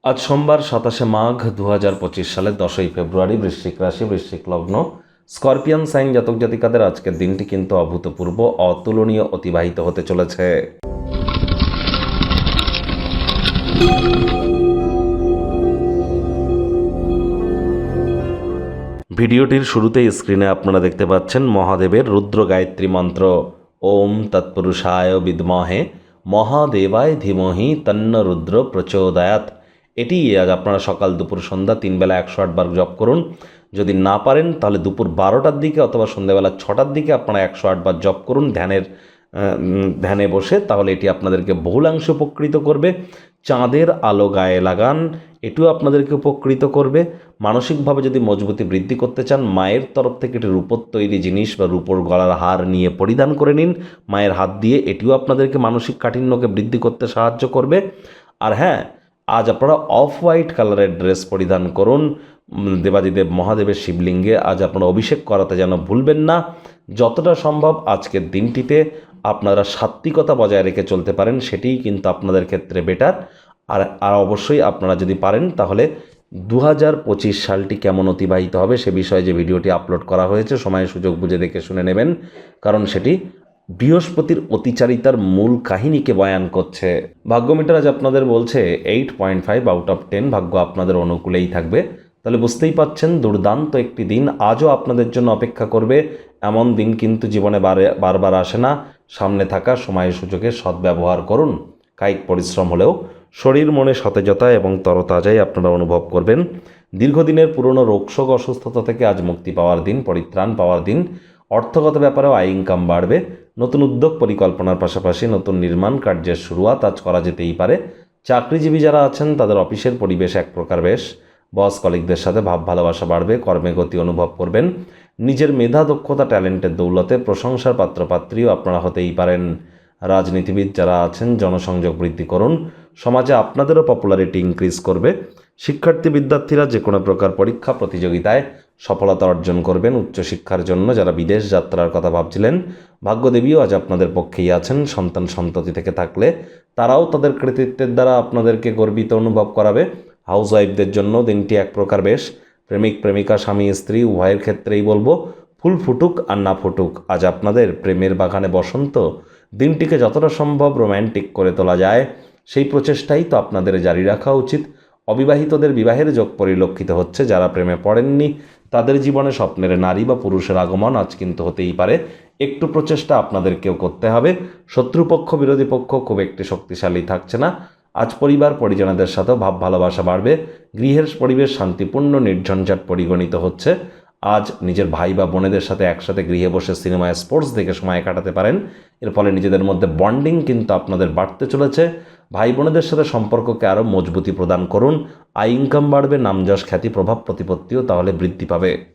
আজ সোমবার ২৭শে মাঘ ২০২৫ সালের ১০ই ফেব্রুয়ারি, বৃশ্চিক রাশি, বৃশ্চিক লগ্ন, স্করপিয়ান সাইন জাতক জাতিকাদের আজকের দিনটি কিন্তু অভূতপূর্ব, অতুলনীয় অতিবাহিত হতে চলেছে। ভিডিওটির শুরুতেই স্ক্রিনে আপনারা দেখতে পাচ্ছেন মহাদেবের রুদ্র গায়ত্রী মন্ত্র। ওম তৎপুরুষায় বিদ্মহে মহাদেবায় ধীমহি তন্ন রুদ্র প্রচোদয়াৎ। এটি আজ আপনারা সকাল দুপুর সন্ধ্যা 3 বেলা 108 বার জপ করুন। যদি না পারেন তাহলে দুপুর 12টার দিকে অথবা সন্ধ্যাবেলা 6টার দিকে আপনারা 108 বার জপ করুন ধ্যানে বসে, তাহলে এটি আপনাদেরকে বহুলাংশে উপকৃত করবে। চাঁদের আলো গায়ে লাগান, এটিও আপনাদেরকে উপকৃত করবে। মানসিকভাবে যদি মজবুতি বৃদ্ধি করতে চান, মায়ের তরফ থেকে একটি রূপোর তৈরি জিনিস বা রূপোর গলার হার নিয়ে পরিধান করে নিন মায়ের হাত দিয়ে, এটিও আপনাদেরকে মানসিক কাঠিন্যকে বৃদ্ধি করতে সাহায্য করবে। আর হ্যাঁ, আজ আপনারা অফ হোয়াইট কালারের ড্রেস পরিধান করুন। দেবাদিদেব মহাদেবের শিবলিঙ্গে আজ আপনারা অভিষেক করাতে যেন ভুলবেন না। যতটা সম্ভব আজকের দিনটিতে আপনারা সাত্ত্বিকতা বজায় রেখে চলতে পারেন, সেটিই কিন্তু আপনাদের ক্ষেত্রে বেটার। আর অবশ্যই আপনারা যদি পারেন তাহলে ২০২৫ সালটি কেমন অতিবাহিত হবে সে বিষয়ে যে ভিডিওটি আপলোড করা হয়েছে, সময় সুযোগ বুঝে দেখে শুনে নেবেন, কারণ সেটি বৃহস্পতির অতিচারিতার মূল কাহিনীকে বয়ান করছে। ভাগ্যমিটার আজ আপনাদের বলছে 8.5 আউট অফ 10 ভাগ্য আপনাদের অনুকূলেই থাকবে। তাহলে বুঝতেই পাচ্ছেন দুর্দান্ত একটি দিন আজও আপনাদের জন্য অপেক্ষা করবে। এমন দিন কিন্তু জীবনে বারবার আসে না। সামনে থাকা সময় সুযোগের সদ্ব্যবহার করুন। কায়িক পরিশ্রম হলেও শরীর মনে সতেজতা এবং তরতাজাই আপনারা অনুভব করবেন। দীর্ঘদিনের পুরনো রোগশোক অসুস্থতা থেকে আজ মুক্তি পাওয়ার দিন, পরিত্রাণ পাওয়ার দিন। অর্থগত ব্যাপারেও আয় ইনকাম বাড়বে। নতুন উদ্যোগ পরিকল্পনার পাশাপাশি নতুন নির্মাণ কার্যের শুরুয়াত আজ করা যেতেই পারে। চাকরিজীবী যারা আছেন তাদের অফিসের পরিবেশ এক প্রকার বেশ। বস কলিগদের সাথে ভাব ভালোবাসা বাড়বে, কর্মে গতি অনুভব করবেন। নিজের মেধা দক্ষতা ট্যালেন্টের দৌলতে প্রশংসার পাত্রপাত্রীও আপনারা হতেই পারেন। রাজনীতিবিদ যারা আছেন জনসংযোগ বৃদ্ধি করুন, সমাজে আপনাদেরও পপুলারিটি ইনক্রিজ করবে। শিক্ষার্থী বিদ্যার্থীরা যে কোনো প্রকার পরীক্ষা প্রতিযোগিতায় সফলতা অর্জন করবেন। উচ্চশিক্ষার জন্য যারা বিদেশ যাত্রার কথা ভাবছিলেন, ভাগ্যদেবীও আজ আপনাদের পক্ষেই আছেন। সন্তান সন্ততি থেকে থাকলে তারাও তাদের কৃতিত্বের দ্বারা আপনাদেরকে গর্বিত অনুভব করাবে। হাউসওয়াইফদের জন্য দিনটি এক প্রকার বেশ। প্রেমিক প্রেমিকা স্বামী স্ত্রী উভয়ের ক্ষেত্রেই বলবো, ফুল ফুটুক আর না ফুটুক, আজ আপনাদের প্রেমের বাগানে বসন্ত। দিনটিকে যতটা সম্ভব রোম্যান্টিক করে তোলা যায় সেই প্রচেষ্টাই তো আপনাদের জারি রাখা উচিত। অবিবাহিতদের বিবাহের যোগ পরিলক্ষিত হচ্ছে। যারা প্রেমে পড়েননি তাদের জীবনে স্বপ্নের নারী বা পুরুষের আগমন আজ কিন্তু হতেই পারে। একটু প্রচেষ্টা আপনাদেরকেও করতে হবে। শত্রুপক্ষ বিরোধী পক্ষ খুব একটি শক্তিশালী থাকছে না। আজ পরিবার পরিজনদের সাথেও ভাব ভালোবাসা বাড়বে। গৃহের পরিবেশ শান্তিপূর্ণ নির্ঝঞ্ঝাট পরিগণিত হচ্ছে। আজ নিজের ভাই বা বোনেদের সাথে একসাথে গৃহে বসে সিনেমায় স্পোর্টস দেখে সময় কাটাতে পারেন। এর ফলে নিজেদের মধ্যে বন্ডিং কিন্তু আপনাদের বাড়তে চলেছে। ভাই বোনেদের সাথে সম্পর্ককে আরও মজবুতি প্রদান করুন। আয় ইনকাম বাড়বে, নামযশ খ্যাতি প্রভাব প্রতিপত্তিও তাহলে বৃদ্ধি পাবে।